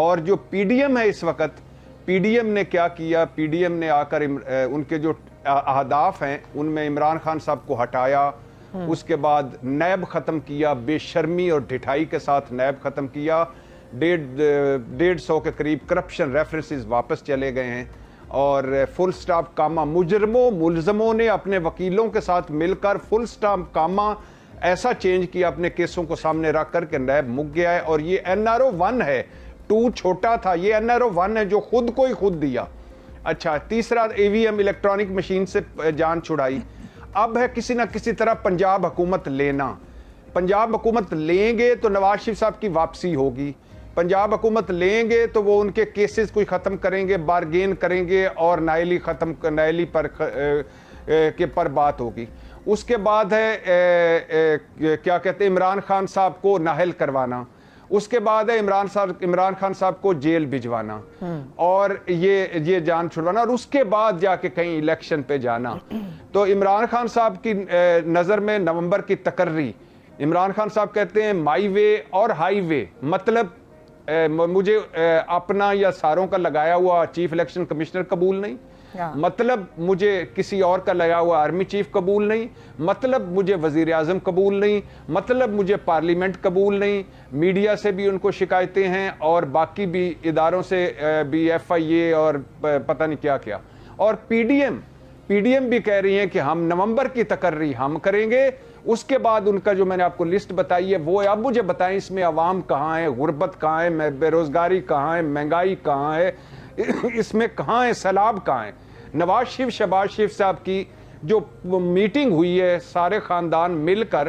اور جو P D M ہے اس وقت، پی ڈی ایم نے کیا کیا، پی ڈی ایم نے آ کر ان کے جو اہداف ہیں ان میں عمران خان صاحب کو ہٹایا، اس کے بعد نیب ختم کیا، بے شرمی اور ڈھٹائی کے ساتھ نیب ختم کیا، 150 کے قریب کرپشن ریفرنسز واپس چلے گئے ہیں، اور فل سٹاپ کامہ مجرموں ملزموں نے اپنے وکیلوں کے ساتھ مل کر فل سٹاپ کامہ ایسا چینج کیا اپنے کیسوں کو سامنے رکھ کر کہ نیب مک گیا ہے، اور یہ NRO-1 ہے، 2 چھوٹا تھا، یہ NRO-1 ہے جو خود کو ہی خود دیا۔ اچھا، تیسرا EVM الیکٹرانک مشین سے جان چھڑائی، اب ہے کسی نہ کسی طرح پنجاب حکومت لینا، پنجاب حکومت لیں گے تو نواز شریف صاحب کی واپسی ہوگی، پنجاب حکومت لیں گے تو وہ ان کے کیسز کوئی ختم کریں گے، بارگین کریں گے اور نائلی پر بات ہوگی۔ اس کے بعد ہے کیا کہتے ہیں عمران خان صاحب کو نااہل کروانا، اس کے بعد ہے عمران خان صاحب کو جیل بھجوانا اور یہ جان چھڑوانا، اور اس کے بعد جا کے کہیں الیکشن پہ جانا۔ تو عمران خان صاحب کی نظر میں نومبر کی تقرری، عمران خان صاحب کہتے ہیں مائی وے اور ہائی وے، مطلب مجھے اپنا یا ساروں کا لگایا ہوا چیف الیکشن کمشنر قبول نہیں، مطلب مجھے کسی اور کا لگا ہوا آرمی چیف قبول نہیں، مطلب مجھے وزیر اعظم قبول نہیں، مطلب مجھے پارلیمنٹ قبول نہیں، میڈیا سے بھی ان کو شکایتیں ہیں اور باقی بھی اداروں سے بھی FIA اور پتہ نہیں کیا کیا، اور پی ڈی ایم بھی کہہ رہی ہیں کہ ہم نومبر کی تقرری ہم کریں گے۔ اس کے بعد ان کا جو میں نے آپ کو لسٹ بتائی ہے وہ ہے، اب مجھے بتائیں اس میں عوام کہاں ہے، غربت کہاں ہے، بے روزگاری کہاں ہے، مہنگائی کہاں ہے، اس میں کہاں ہے، سیلاب کہاں ہے۔ نواز شریف شہباز شریف صاحب کی جو میٹنگ ہوئی ہے سارے خاندان مل کر،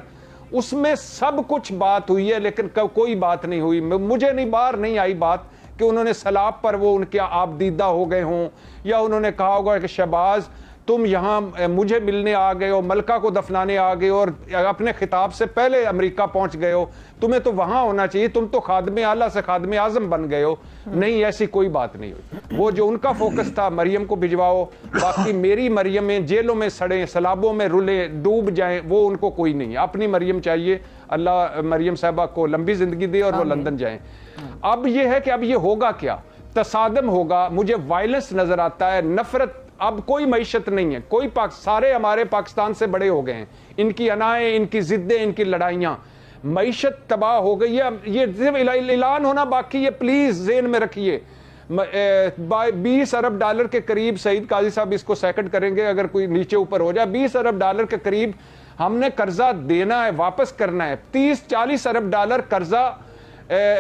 اس میں سب کچھ بات ہوئی ہے لیکن کوئی بات نہیں ہوئی، مجھے باہر نہیں آئی بات کہ انہوں نے سیلاب پر وہ ان کے آپ دیدہ ہو گئے ہوں، یا انہوں نے کہا ہوگا کہ شہباز تم یہاں مجھے ملنے آ گئے ہو، ملکہ کو دفنانے آ گئے ہو اور اپنے خطاب سے پہلے امریکہ پہنچ گئے ہو، تمہیں تو وہاں ہونا چاہیے، تم تو خادم اعلیٰ سے خادم اعظم بن گئے ہو۔ نہیں، ایسی کوئی بات نہیں ہوئی، وہ جو ان کا فوکس تھا مریم کو بھجواؤ، باقی میری مریمیں جیلوں میں سڑیں، سیلابوں میں رلیں، ڈوب جائیں، وہ ان کو کوئی نہیں ہے، اپنی مریم چاہیے، اللہ مریم صاحبہ کو لمبی زندگی دے اور وہ لندن جائیں۔ اب یہ ہے کہ اب یہ ہوگا کیا، تصادم ہوگا، مجھے وائلنس نظر آتا ہے، نفرت، اب کوئی معیشت نہیں ہے، کوئی سارے ہمارے پاکستان سے بڑے ہو گئے ہیں، ان کی انائیں، ان کی ضدیں، ان کی لڑائیاں، معیشت تباہ ہو گئی ہے۔ یہ صرف اعلان ہونا باقی ہے، پلیز ذہن میں رکھیے، 20 ارب ڈالر کے قریب، سعید قاضی صاحب اس کو سیکنڈ کریں گے اگر کوئی نیچے اوپر ہو جائے، 20 ارب ڈالر کے قریب ہم نے قرضہ دینا ہے، واپس کرنا ہے، 30-40 ارب ڈالر قرضہ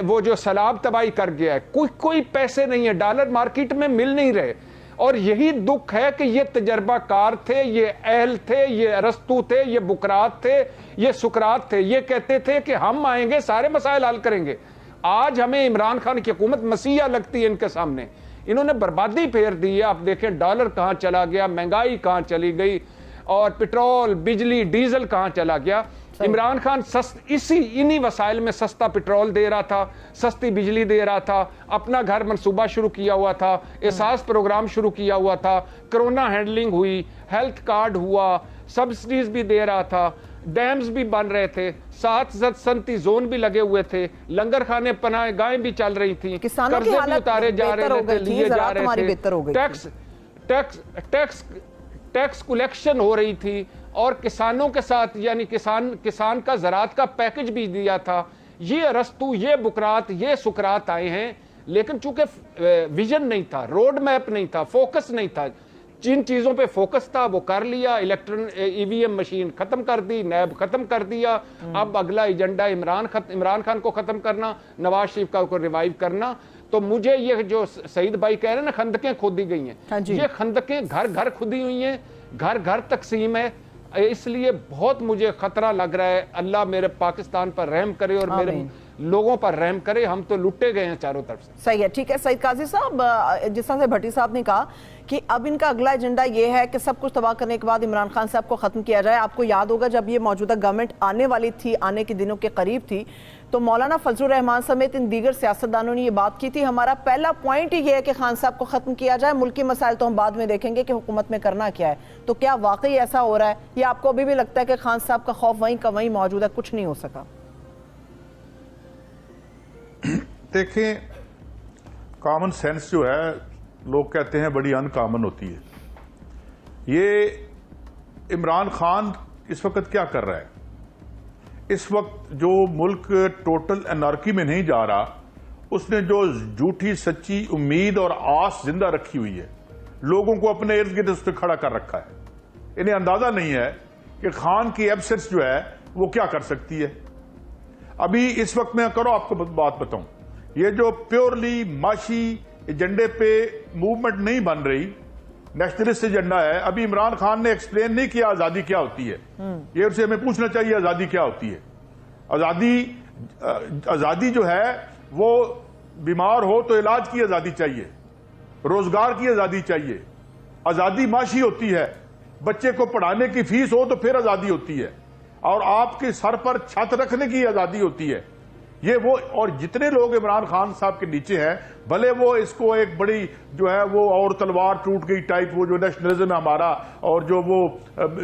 وہ جو سیلاب تباہی کر گیا ہے، کوئی پیسے نہیں ہے، ڈالر مارکیٹ میں مل نہیں رہے، اور یہی دکھ ہے کہ یہ تجربہ کار تھے، یہ اہل تھے، یہ ارسطو تھے، یہ بکرات تھے، یہ سقراط تھے، یہ کہتے تھے کہ ہم آئیں گے سارے مسائل حل کریں گے۔ آج ہمیں عمران خان کی حکومت مسیحا لگتی ہے ان کے سامنے، انہوں نے بربادی پھیر دی ہے۔ آپ دیکھیں ڈالر کہاں چلا گیا، مہنگائی کہاں چلی گئی، اور پٹرول، بجلی، ڈیزل کہاں چلا گیا۔ عمران خان انہی وسائل میں سستا پٹرول دے رہا تھا، سستی بجلی دے رہا تھا، اپنا گھر منصوبہ شروع کیا ہوا تھا، احساس پروگرام شروع کیا ہوا تھا، کرونا ہینڈلنگ ہوئی، ہیلتھ کارڈ ہوا، سبسڈیز بھی دے رہا تھا، ڈیمز بھی بن رہے تھے، 7 صنعتی زون بھی لگے ہوئے تھے، لنگر خانے پناہ گاہیں بھی چل رہی تھیں، قرضے بھی اتارے جا رہے تھے، لیے جا رہے تھے، ٹیکس کلیکشن ہو رہی تھی، اور کسانوں کے ساتھ یعنی کسان کا زراعت کا پیکج بھی دیا تھا۔ یہ ارسطو، یہ بکرات، یہ سقراط آئے ہیں، لیکن چونکہ ویژن نہیں تھا، روڈ میپ نہیں تھا، فوکس نہیں تھا، جن چیزوں پہ فوکس تھا وہ کر لیا، EVM مشین ختم کر دی، نیب ختم کر دیا، اب اگلا ایجنڈا عمران خان کو ختم کرنا، نواز شریف کو ریوائیو کرنا۔ تو مجھے یہ جو سعید بھائی کہہ رہے ہیں نا خندقیں کھودی گئی ہیں، یہ خندقیں گھر گھر کھودی ہوئی ہیں، گھر گھر تقسیم ہے، اس لیے بہت مجھے خطرہ لگ رہا ہے۔ اللہ میرے پاکستان پر رحم کرے اور میرے لوگوں پر رحم کرے، ہم تو لٹے گئے ہیں چاروں طرف سے۔ صحیح ہے، ٹھیک ہے سعید قاضی صاحب، جس طرح سے بھٹی صاحب نے کہا کہ اب ان کا اگلا ایجنڈا یہ ہے کہ سب کچھ تباہ کرنے کے بعد عمران خان صاحب کو ختم کیا جائے۔ آپ کو یاد ہوگا جب یہ موجودہ گورنمنٹ آنے والی تھی، آنے کے دنوں کے قریب تھی، تو مولانا فضل الرحمان سمیت ان دیگر سیاستدانوں نے یہ بات کی تھی، ہمارا پہلا پوائنٹ ہی یہ ہے کہ خان صاحب کو ختم کیا جائے، ملکی مسائل تو ہم بعد میں دیکھیں گے کہ حکومت میں کرنا کیا ہے۔ تو کیا واقعی ایسا ہو رہا ہے، یا آپ کو ابھی بھی لگتا ہے کہ خان صاحب کا خوف وہیں کا وہیں موجود ہے، کچھ نہیں ہو سکا؟ دیکھیں، کامن سینس جو ہے لوگ کہتے ہیں بڑی ان کامن ہوتی ہے. یہ عمران خان اس وقت کیا کر رہا ہے؟ اس وقت جو ملک ٹوٹل انارکی میں نہیں جا رہا، اس نے جو جھوٹی سچی امید اور آس زندہ رکھی ہوئی ہے، لوگوں کو اپنے ارد گرد اس پہ کھڑا کر رکھا ہے. انہیں اندازہ نہیں ہے کہ خان کی ایبسنس جو ہے وہ کیا کر سکتی ہے. ابھی اس وقت میں کرو آپ کو بات بتاؤں، یہ جو پیورلی معاشی ایجنڈے پہ موومنٹ نہیں بن رہی، نیشنلسٹ ایجنڈا ہے. ابھی عمران خان نے ایکسپلین نہیں کیا آزادی کیا ہوتی ہے. یہ اسے ہمیں پوچھنا چاہیے آزادی کیا ہوتی ہے. آزادی جو ہے وہ بیمار ہو تو علاج کی آزادی چاہیے، روزگار کی آزادی چاہیے. آزادی معاشی ہوتی ہے، بچے کو پڑھانے کی فیس ہو تو پھر آزادی ہوتی ہے، اور آپ کے سر پر چھت رکھنے کی آزادی ہوتی ہے. یہ وہ اور جتنے لوگ عمران خان صاحب کے نیچے ہیں، بھلے وہ اس کو ایک بڑی جو ہے وہ اور تلوار ٹوٹ گئی ٹائپ، وہ جو نیشنلزم ہے ہمارا، اور جو وہ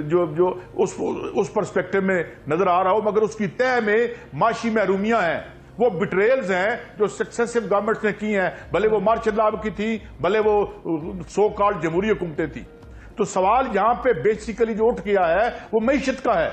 جو اس پرسپیکٹو میں نظر آ رہا ہو، مگر اس کی تہ میں معاشی محرومیاں ہیں، وہ بٹریلز ہیں جو سکسیسو گورنمنٹس نے کی ہیں، بھلے وہ مارشل لا کی تھی، بھلے وہ سو کالڈ جمہوری حکومتیں تھی. تو سوال یہاں پہ بیسیکلی جو اٹھ گیا ہے وہ معیشت کا ہے.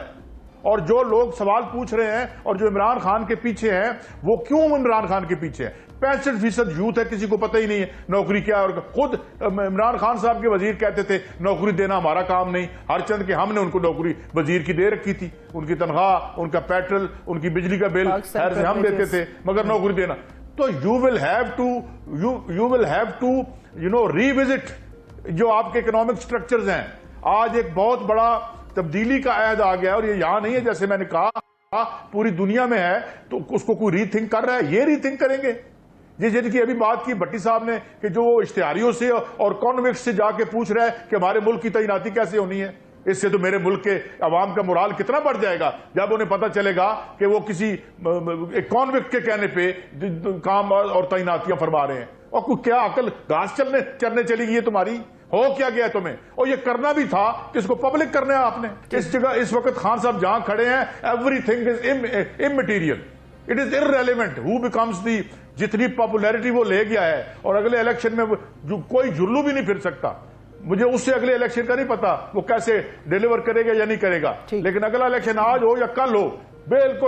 اور جو لوگ سوال پوچھ رہے ہیں اور جو عمران خان کے پیچھے ہیں، وہ کیوں عمران خان کے پیچھے ہیں؟ 65% یوتھ ہے، کسی کو پتہ ہی نہیں ہے نوکری کیا ہے. اور خود عمران خان صاحب کے وزیر کہتے تھے نوکری دینا ہمارا کام نہیں، ہر چند کہ ہم نے ان کو نوکری وزیر کی دے رکھی تھی، ان کی تنخواہ، ان کا پیٹرول، ان کی بجلی کا بل خیر سے ہم دیتے تھے، مگر نوکری دینا. تو you will have to revisit جو آپ کے اکنامک سٹرکچرز ہیں. آج ایک بہت بڑا تبدیلی کا عہد آ گیا، اور یہ یہاں نہیں ہے، جیسے میں نے کہا پوری دنیا میں ہے. تو اس کو کوئی ری تھنک کر رہا ہے، یہ ری تھنک کریں گے. جن کی ابھی بات کی بھٹی صاحب نے کہ جو اشتہاریوں سے اور کانوکس سے جا کے پوچھ رہا ہے کہ ہمارے ملک کی تعیناتی کیسے ہونی ہے، اس سے تو میرے ملک کے عوام کا مورال کتنا بڑھ جائے گا جب انہیں پتا چلے گا کہ وہ کسی کانوکٹ کے کہنے پہ کام اور تعیناتیاں فرما رہے ہیں. اور کوئی کیا عقل گھاس چرنے چلی گئی ہے تمہاری؟ ہو کیا گیا تمہیں؟ اور یہ کرنا بھی تھا کہ اس کو پبلک کرنا ہے آپ نے. اس جگہ اس وقت خان صاحب جہاں کھڑے ہیں، every thing is immaterial, it is irrelevant who becomes the. جتنی پاپولیرٹی وہ لے گیا ہے، اور اگلے الیکشن میں کوئی جھلو بھی نہیں پھر سکتا. مجھے اس سے اگلے الیکشن کا نہیں پتا وہ کیسے ڈیلیور کرے گا یا نہیں کرے گا، لیکن اگلا الیکشن آج ہو یا کل ہو، بالکل